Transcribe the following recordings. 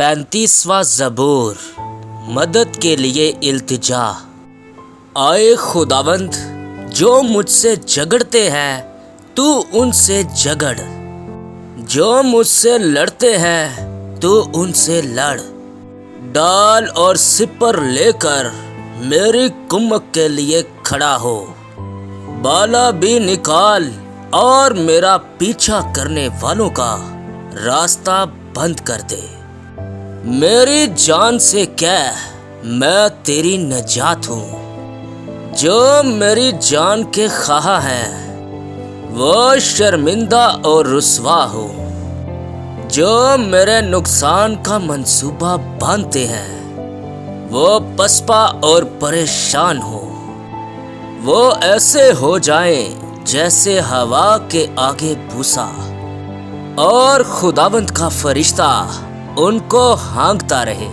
35वां ज़बूर। मदद के लिए इल्तिजा। आए खुदावंद, जो मुझसे झगड़ते हैं तू उनसे झगड़, जो मुझसे लड़ते हैं तू उनसे लड़। डाल और सिपर लेकर मेरी कुम्मक के लिए खड़ा हो। बाला भी निकाल और मेरा पीछा करने वालों का रास्ता बंद कर दे। मेरी जान से कह, मैं तेरी नजात हूँ। जो मेरी जान के ख़्वाह हैं वो शर्मिंदा और रुसवा हो। जो मेरे नुकसान का मंसूबा बांधते हैं वो पसपा और परेशान हो। वो ऐसे हो जाएं जैसे हवा के आगे भूसा, और खुदावंद का फरिश्ता उनको हाँकता रहे।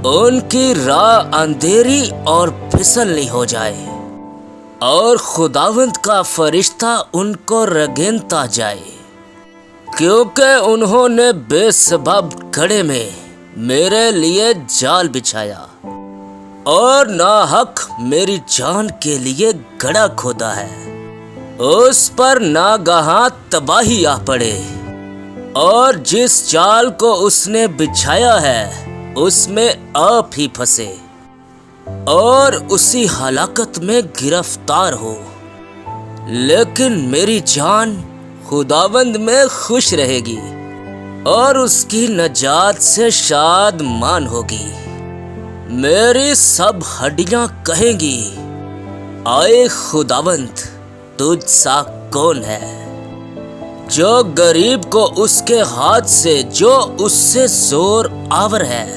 उनकी राह अंधेरी और फिसलनी हो जाए, और खुदावंद का फरिश्ता उनको रगेनता जाए, क्योंकि उन्होंने बेसबब गड्ढे में मेरे लिए जाल बिछाया और नाहक मेरी जान के लिए गड्ढा खोदा है। उस पर नागाहां तबाही आ पड़े, और जिस जाल को उसने बिछाया है उसमें आप ही फंसे और उसी हलाकत में गिरफ्तार हो। लेकिन मेरी जान खुदावंद में खुश रहेगी और उसकी नजात से शादमान होगी। मेरी सब हड्डियां कहेंगी, आए खुदावंद, तुझ सा कौन है। जो गरीब को उसके हाथ से जो उससे जोर आवर है,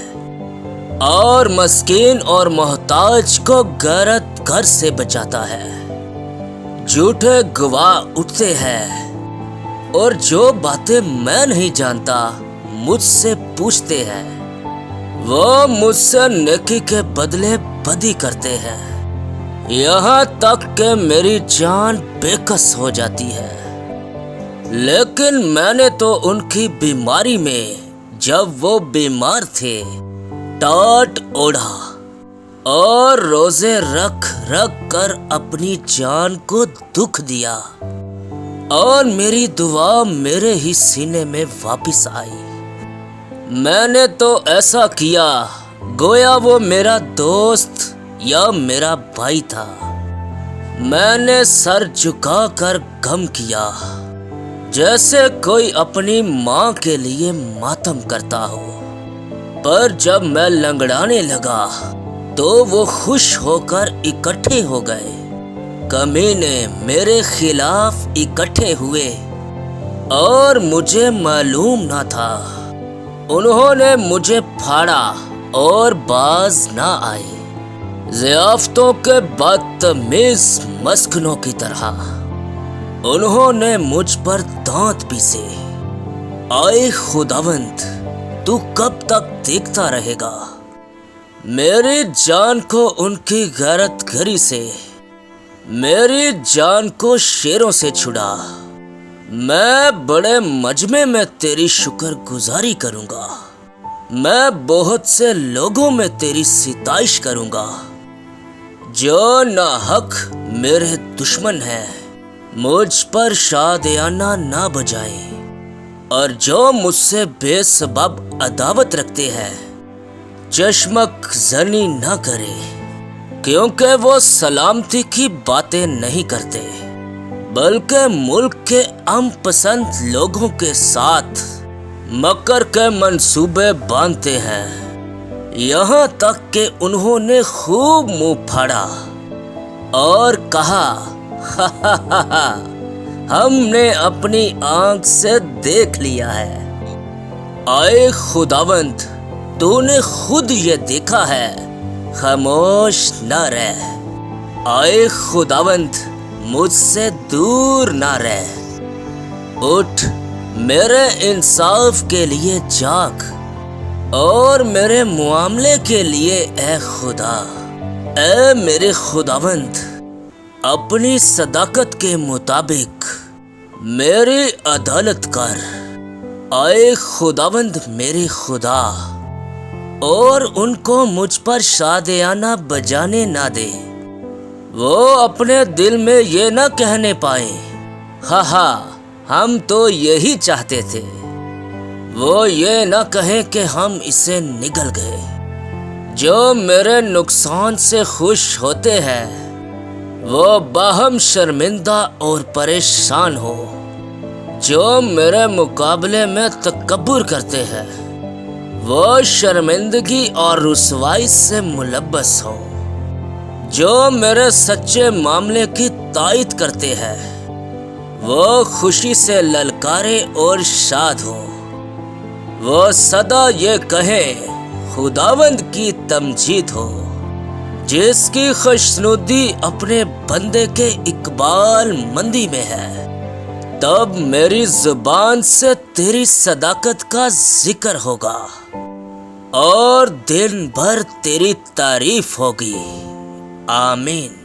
और मस्कीन और मोहताज को गैरत घर से बचाता है। झूठे गवाह उठते हैं और जो बातें मैं नहीं जानता मुझसे पूछते हैं। वो मुझसे नेकी के बदले बदी करते हैं, यहाँ तक कि मेरी जान बेकस हो जाती है। लेकिन मैंने तो उनकी बीमारी में, जब वो बीमार थे, टाट ओढ़ा और रोजे रख रख कर अपनी जान को दुख दिया, और मेरी दुआ मेरे ही सीने में वापस आई। मैंने तो ऐसा किया गोया वो मेरा दोस्त या मेरा भाई था। मैंने सर झुका कर गम किया, जैसे कोई अपनी माँ के लिए मातम करता हो। पर जब मैं लंगड़ाने लगा तो वो खुश होकर इकट्ठे हो गए। कमीने मेरे खिलाफ इकट्ठे हुए और मुझे मालूम न था। उन्होंने मुझे फाड़ा और बाज ना आए, ज़ियाफ़तों के बदतमीज़ मस्कनों की तरह। उन्होंने मुझ पर दांत पीसे। आए खुदावंद, तू कब तक देखता रहेगा। मेरी जान को उनकी गैरतगरी से, मेरी जान को शेरों से छुड़ा। मैं बड़े मजमे में तेरी शुक्रगुजारी करूंगा। मैं बहुत से लोगों में तेरी सिताइश करूंगा। जो नाहक मेरे दुश्मन हैं मुझ पर शादियाना ना बजाए, और जो मुझसे बेसबब अदावत रखते हैं चश्मक जनी ना करे, क्योंकि वो सलामती की बातें नहीं करते बल्कि मुल्क के अम पसंद लोगों के साथ मकर के मंसूबे बांधते हैं। यहाँ तक कि उन्होंने खूब मुंह फाड़ा और कहा, हमने अपनी आंख से देख लिया है। आए खुदावंद, तूने खुद ये देखा है, खामोश न रह। आए खुदावंद, मुझसे दूर न रह। उठ, मेरे इंसाफ के लिए जाग, और मेरे मुआमले के लिए ए खुदा, ए मेरे खुदावंद, अपनी सदाकत के मुताबिक मेरी अदालत कर آئے خداوند میرے خدا، اور ان کو مجھ پر شادیانہ بجانے نہ دے۔ وہ اپنے دل میں یہ نہ کہنے پائیں، ہاں ہاں ہم تو یہی چاہتے تھے۔ وہ یہ نہ کہیں کہ ہم اسے نگل گئے۔ جو میرے نقصان سے خوش ہوتے ہیں وہ باہم شرمندہ اور پریشان ہو۔ جو میرے مقابلے میں تکبر کرتے ہیں وہ شرمندگی اور رسوائی سے ملبس ہو۔ جو میرے سچے معاملے کی تائید کرتے ہیں وہ خوشی سے للکارے اور شاد ہو۔ وہ سدا یہ کہیں خداوند کی تمجید ہو۔ جس کی خوشنودی اپنے بندے کے اقبال مندی میں ہے، تب میری زبان سے تیری صداقت کا ذکر ہوگا اور دن بھر تیری تعریف ہوگی۔ آمین۔